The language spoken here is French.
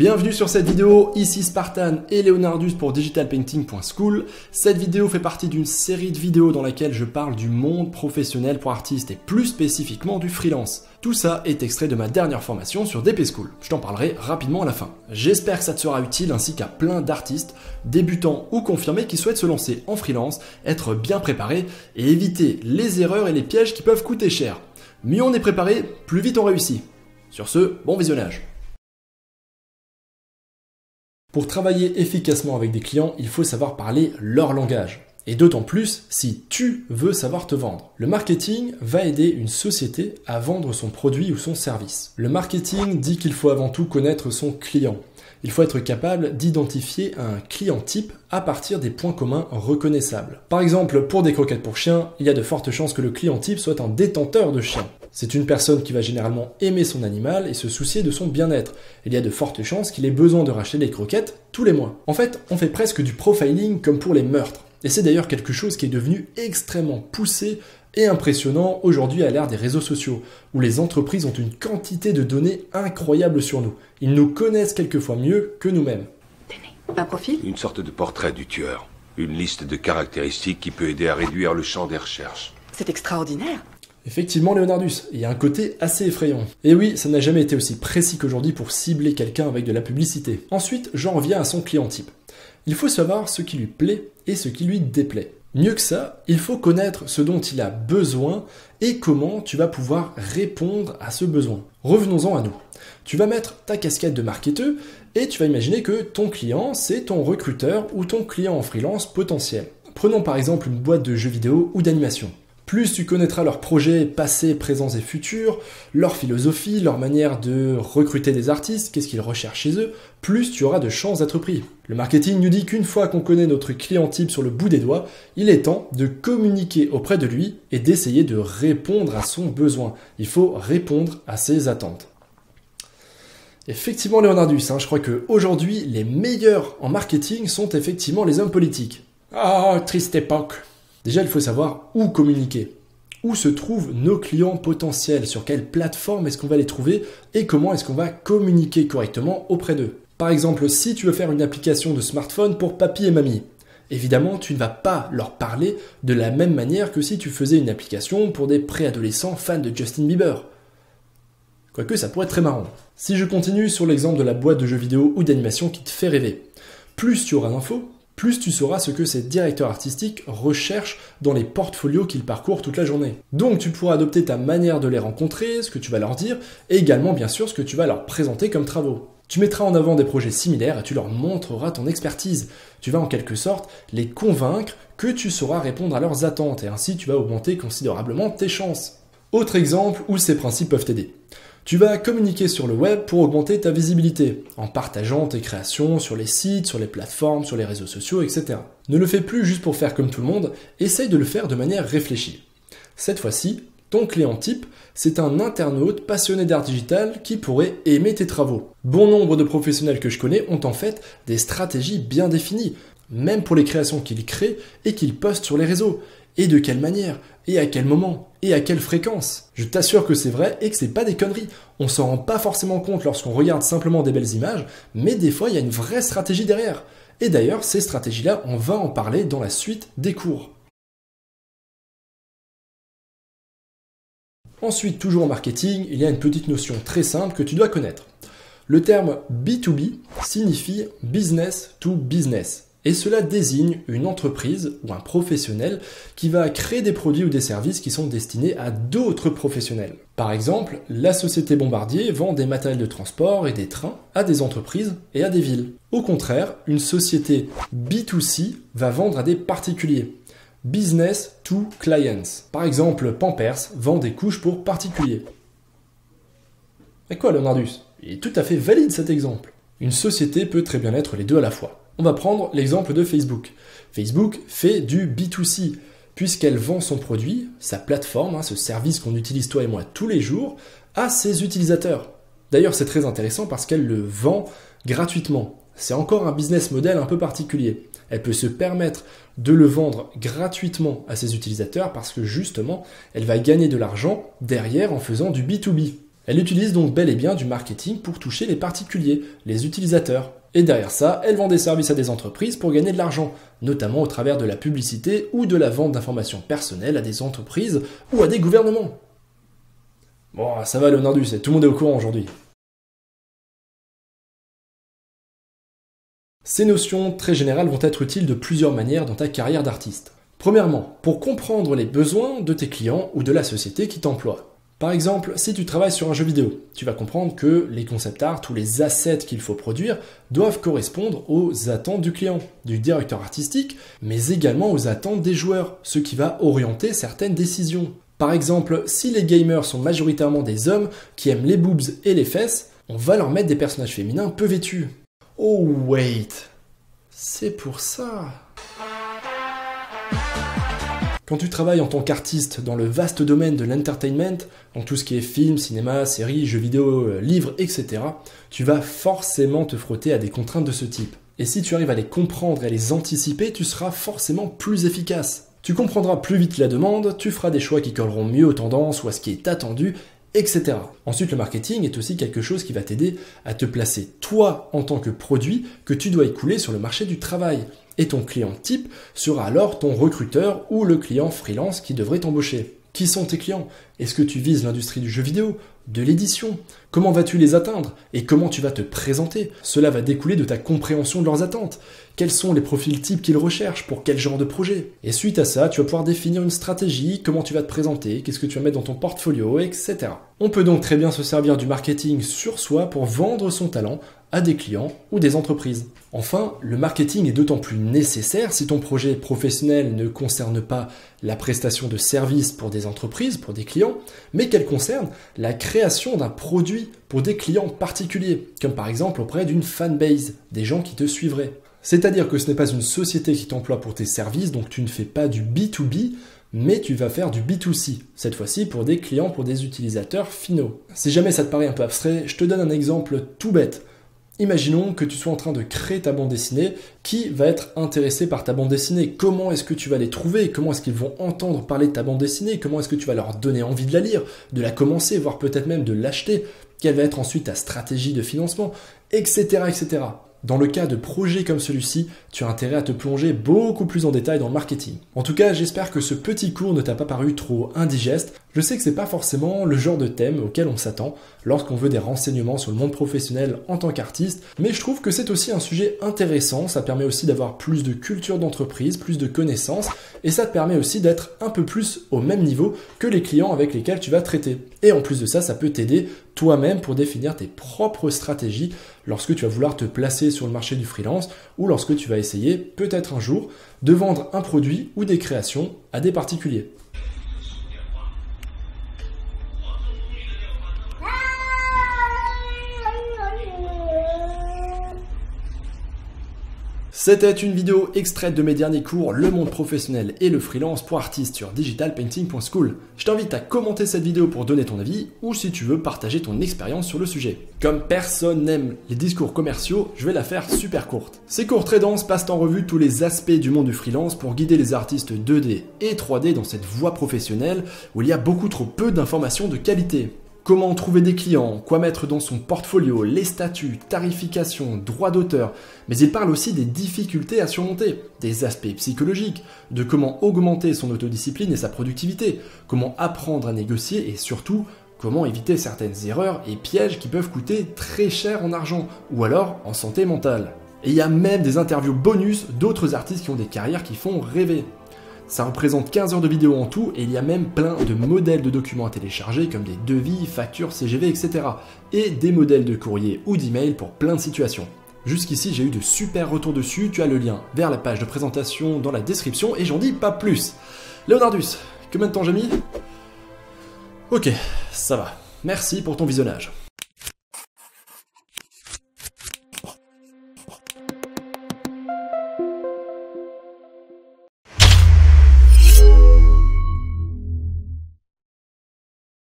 Bienvenue sur cette vidéo, ici Spartan et Leonardus pour digitalpainting.school. Cette vidéo fait partie d'une série de vidéos dans laquelle je parle du monde professionnel pour artistes et plus spécifiquement du freelance. Tout ça est extrait de ma dernière formation sur DP School. Je t'en parlerai rapidement à la fin. J'espère que ça te sera utile ainsi qu'à plein d'artistes, débutants ou confirmés qui souhaitent se lancer en freelance, être bien préparés et éviter les erreurs et les pièges qui peuvent coûter cher. Mieux on est préparé, plus vite on réussit. Sur ce, bon visionnage. Pour travailler efficacement avec des clients, il faut savoir parler leur langage. Et d'autant plus si tu veux savoir te vendre. Le marketing va aider une société à vendre son produit ou son service. Le marketing dit qu'il faut avant tout connaître son client. Il faut être capable d'identifier un client type à partir des points communs reconnaissables. Par exemple, pour des croquettes pour chiens, il y a de fortes chances que le client type soit un détenteur de chien. C'est une personne qui va généralement aimer son animal et se soucier de son bien-être. Il y a de fortes chances qu'il ait besoin de racheter des croquettes tous les mois. En fait, on fait presque du profiling comme pour les meurtres. Et c'est d'ailleurs quelque chose qui est devenu extrêmement poussé et impressionnant aujourd'hui à l'ère des réseaux sociaux, où les entreprises ont une quantité de données incroyables sur nous. Ils nous connaissent quelquefois mieux que nous-mêmes. Tenez, un profil ? Une sorte de portrait du tueur. Une liste de caractéristiques qui peut aider à réduire le champ des recherches. C'est extraordinaire. Effectivement, Leonardus, il y a un côté assez effrayant. Et oui, ça n'a jamais été aussi précis qu'aujourd'hui pour cibler quelqu'un avec de la publicité. Ensuite, j'en reviens à son client type. Il faut savoir ce qui lui plaît et ce qui lui déplaît. Mieux que ça, il faut connaître ce dont il a besoin et comment tu vas pouvoir répondre à ce besoin. Revenons-en à nous. Tu vas mettre ta casquette de marketeur et tu vas imaginer que ton client, c'est ton recruteur ou ton client en freelance potentiel. Prenons par exemple une boîte de jeux vidéo ou d'animation. Plus tu connaîtras leurs projets passés, présents et futurs, leur philosophie, leur manière de recruter des artistes, qu'est-ce qu'ils recherchent chez eux, plus tu auras de chances d'être pris. Le marketing nous dit qu'une fois qu'on connaît notre client type sur le bout des doigts, il est temps de communiquer auprès de lui et d'essayer de répondre à son besoin. Il faut répondre à ses attentes. Effectivement, Leonardus, je crois qu'aujourd'hui, les meilleurs en marketing sont effectivement les hommes politiques. Ah, triste époque. Déjà, il faut savoir où communiquer. Où se trouvent nos clients potentiels, sur quelle plateforme est-ce qu'on va les trouver et comment est-ce qu'on va communiquer correctement auprès d'eux. Par exemple, si tu veux faire une application de smartphone pour papy et mamie, évidemment, tu ne vas pas leur parler de la même manière que si tu faisais une application pour des préadolescents fans de Justin Bieber. Quoique, ça pourrait être très marrant. Si je continue sur l'exemple de la boîte de jeux vidéo ou d'animation qui te fait rêver, plus tu auras d'infos, plus tu sauras ce que ces directeurs artistiques recherchent dans les portfolios qu'ils parcourent toute la journée. Donc tu pourras adopter ta manière de les rencontrer, ce que tu vas leur dire, et également bien sûr ce que tu vas leur présenter comme travaux. Tu mettras en avant des projets similaires et tu leur montreras ton expertise. Tu vas en quelque sorte les convaincre que tu sauras répondre à leurs attentes et ainsi tu vas augmenter considérablement tes chances. Autre exemple où ces principes peuvent t'aider. Tu vas communiquer sur le web pour augmenter ta visibilité, en partageant tes créations sur les sites, sur les plateformes, sur les réseaux sociaux, etc. Ne le fais plus juste pour faire comme tout le monde, essaye de le faire de manière réfléchie. Cette fois-ci, ton client type, c'est un internaute passionné d'art digital qui pourrait aimer tes travaux. Bon nombre de professionnels que je connais ont en fait des stratégies bien définies, même pour les créations qu'ils créent et qu'ils postent sur les réseaux. Et de quelle manière ? Et à quel moment ? Et à quelle fréquence ? Je t'assure que c'est vrai et que c'est pas des conneries. On s'en rend pas forcément compte lorsqu'on regarde simplement des belles images, mais des fois il y a une vraie stratégie derrière. Et d'ailleurs, ces stratégies-là, on va en parler dans la suite des cours. Ensuite, toujours en marketing, il y a une petite notion très simple que tu dois connaître. Le terme B2B signifie business to business. Et cela désigne une entreprise ou un professionnel qui va créer des produits ou des services qui sont destinés à d'autres professionnels. Par exemple, la société Bombardier vend des matériels de transport et des trains à des entreprises et à des villes. Au contraire, une société B2C va vendre à des particuliers. Business to clients. Par exemple, Pampers vend des couches pour particuliers. Et quoi, Leonardus ? Il est tout à fait valide cet exemple. Une société peut très bien être les deux à la fois. On va prendre l'exemple de Facebook. Facebook fait du B2C, puisqu'elle vend son produit, sa plateforme, ce service qu'on utilise toi et moi tous les jours, à ses utilisateurs. D'ailleurs, c'est très intéressant parce qu'elle le vend gratuitement. C'est encore un business model un peu particulier. Elle peut se permettre de le vendre gratuitement à ses utilisateurs parce que justement, elle va gagner de l'argent derrière en faisant du B2B. Elle utilise donc bel et bien du marketing pour toucher les particuliers, les utilisateurs. Et derrière ça, elle vend des services à des entreprises pour gagner de l'argent, notamment au travers de la publicité ou de la vente d'informations personnelles à des entreprises ou à des gouvernements. Bon, ça va Leonardus, tout le monde est au courant aujourd'hui. Ces notions très générales vont être utiles de plusieurs manières dans ta carrière d'artiste. Premièrement, pour comprendre les besoins de tes clients ou de la société qui t'emploie. Par exemple, si tu travailles sur un jeu vidéo, tu vas comprendre que les concept art ou les assets qu'il faut produire doivent correspondre aux attentes du client, du directeur artistique, mais également aux attentes des joueurs, ce qui va orienter certaines décisions. Par exemple, si les gamers sont majoritairement des hommes qui aiment les boobs et les fesses, on va leur mettre des personnages féminins peu vêtus. Oh wait, c'est pour ça. Quand tu travailles en tant qu'artiste dans le vaste domaine de l'entertainment, dans tout ce qui est film, cinéma, séries, jeux vidéo, livres, etc., tu vas forcément te frotter à des contraintes de ce type. Et si tu arrives à les comprendre et à les anticiper, tu seras forcément plus efficace. Tu comprendras plus vite la demande, tu feras des choix qui colleront mieux aux tendances ou à ce qui est attendu, etc. Ensuite, le marketing est aussi quelque chose qui va t'aider à te placer toi en tant que produit que tu dois écouler sur le marché du travail. Et ton client type sera alors ton recruteur ou le client freelance qui devrait t'embaucher. Qui sont tes clients? Est-ce que tu vises l'industrie du jeu vidéo, de l'édition? Comment vas-tu les atteindre? Et comment tu vas te présenter? Cela va découler de ta compréhension de leurs attentes. Quels sont les profils types qu'ils recherchent? Pour quel genre de projet? Et suite à ça, tu vas pouvoir définir une stratégie, comment tu vas te présenter, qu'est-ce que tu vas mettre dans ton portfolio, etc. On peut donc très bien se servir du marketing sur soi pour vendre son talent à des clients ou des entreprises. Enfin, le marketing est d'autant plus nécessaire si ton projet professionnel ne concerne pas la prestation de services pour des entreprises, pour des clients, mais qu'elle concerne la création d'un produit pour des clients particuliers, comme par exemple auprès d'une fanbase, des gens qui te suivraient. C'est-à-dire que ce n'est pas une société qui t'emploie pour tes services, donc tu ne fais pas du B2B, mais tu vas faire du B2C, cette fois-ci pour des clients, pour des utilisateurs finaux. Si jamais ça te paraît un peu abstrait, je te donne un exemple tout bête. Imaginons que tu sois en train de créer ta bande dessinée. Qui va être intéressé par ta bande dessinée? Comment est-ce que tu vas les trouver? Comment est-ce qu'ils vont entendre parler de ta bande dessinée? Comment est-ce que tu vas leur donner envie de la lire, de la commencer, voire peut-être même de l'acheter? Quelle va être ensuite ta stratégie de financement, etc., etc. Dans le cas de projets comme celui-ci, tu as intérêt à te plonger beaucoup plus en détail dans le marketing. En tout cas, j'espère que ce petit cours ne t'a pas paru trop indigeste. Je sais que c'est pas forcément le genre de thème auquel on s'attend lorsqu'on veut des renseignements sur le monde professionnel en tant qu'artiste, mais je trouve que c'est aussi un sujet intéressant, ça permet aussi d'avoir plus de culture d'entreprise, plus de connaissances, et ça te permet aussi d'être un peu plus au même niveau que les clients avec lesquels tu vas traiter. Et en plus de ça, ça peut t'aider toi-même pour définir tes propres stratégies lorsque tu vas vouloir te placer sur le marché du freelance ou lorsque tu vas essayer, peut-être un jour, de vendre un produit ou des créations à des particuliers. C'était une vidéo extraite de mes derniers cours Le monde professionnel et le freelance pour artistes sur digitalpainting.school. Je t'invite à commenter cette vidéo pour donner ton avis ou si tu veux partager ton expérience sur le sujet. Comme personne n'aime les discours commerciaux, je vais la faire super courte. Ces cours très denses passent en revue tous les aspects du monde du freelance pour guider les artistes 2D et 3D dans cette voie professionnelle où il y a beaucoup trop peu d'informations de qualité. Comment trouver des clients, quoi mettre dans son portfolio, les statuts, tarification, droits d'auteur, mais il parle aussi des difficultés à surmonter, des aspects psychologiques, de comment augmenter son autodiscipline et sa productivité, comment apprendre à négocier et surtout, comment éviter certaines erreurs et pièges qui peuvent coûter très cher en argent ou alors en santé mentale. Et il y a même des interviews bonus d'autres artistes qui ont des carrières qui font rêver. Ça représente 15 heures de vidéo en tout et il y a même plein de modèles de documents à télécharger comme des devis, factures, CGV, etc. Et des modèles de courrier ou d'email pour plein de situations. Jusqu'ici, j'ai eu de super retours dessus, tu as le lien vers la page de présentation dans la description et j'en dis pas plus. Leonardus, combien de temps j'ai mis? Ok, ça va. Merci pour ton visionnage.